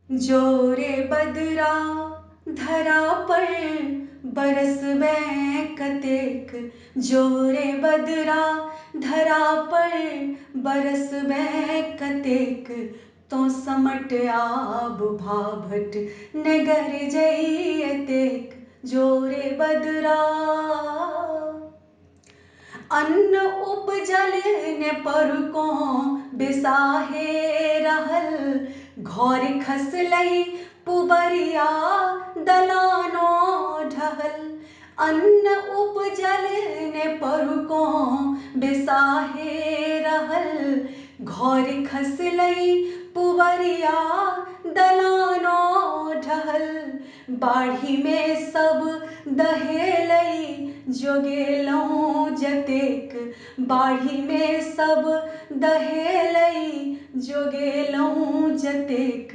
जोरे बदरा धरा पर बरसबै कतेक। जोरे बदरा धरा पर बरसबै कतेक। तो समट आब भाभट नगर जई एतेक। जोरे बदरा अन्न उपजल ने परुकों बेसाहे रहल। घर खसलई पुबरिया दलानो ढहल। अन्न उपजल ने परुकों बेसाहे रहल। घर खसलई पुबरिया दलानो ढहल। बाढ़ी में सब दहेलई जोगेलौं जतेक। बाढ़ी में सब दहेलई जोगेलौं जतेक।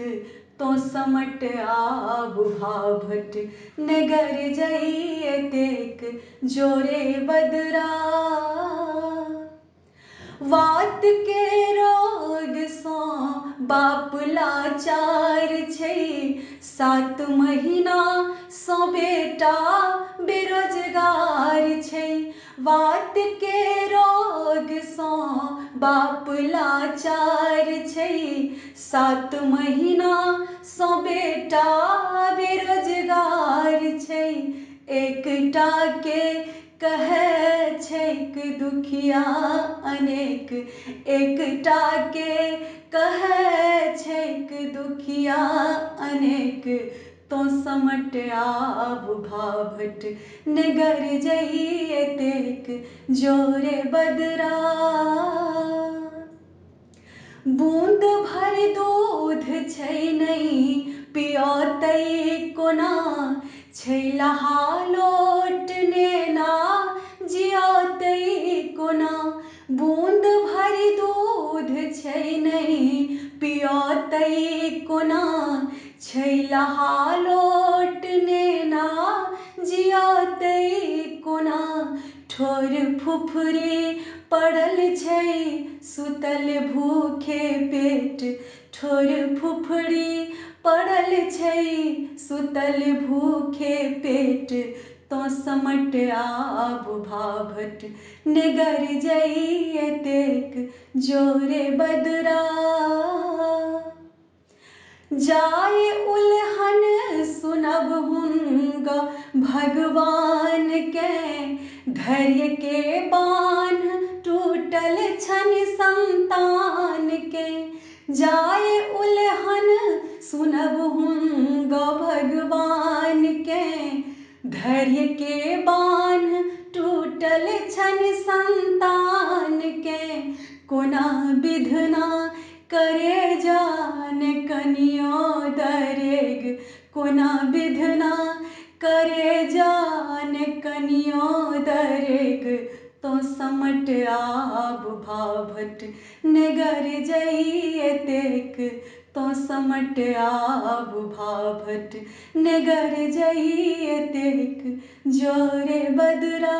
तो समट आब भाभट नगर जई एतेक। जोरे बदरा वात के रोग सँ बाप लाचार छै। 7 महीना सँ बेटा बेरोजगार छै। वात के रोग सँ बाप लाचार छै। 7 महीना सँ बेटा बेरोजगार छै। एकटा के कहै छैक दुखिया अनेक। एकटा के कहै छैक दुखिया अनेक। तो समट आब भाभट नगर जई एतेक। जोरे बदरा बूंद भरि दूध छै नहि पियतै कोना। छै लहा लोट नेना जियतै कोना। बूंद भरि दूध छै नहि पियतै कोना। छै लहा लोट नेना जियतै कोना। ठोर फुफरी पड़ल छै सुतल भूखे पेट। ठोर फुफरी पड़ल छै सुतल भूखे पेट। तो समट आब भाभट नगर जई एतेक। जोरे बदरा जाय उल्हन सुनब हुनका भगवान के। धैर्य के बान्ह टूटल छनि संतान के। जाय उल्हन सुनब हुनका भगवान के। धैर्य के बान्ह टूटल छनि संतान के। कोना विधना करे जान कनियो दरेग। कोना विधना करे जान कनियो दरेग। तो समट आब भाभट नगर जई एतेक। तो समट आब भाभट नगर जई एतेक। जोरे बदरा।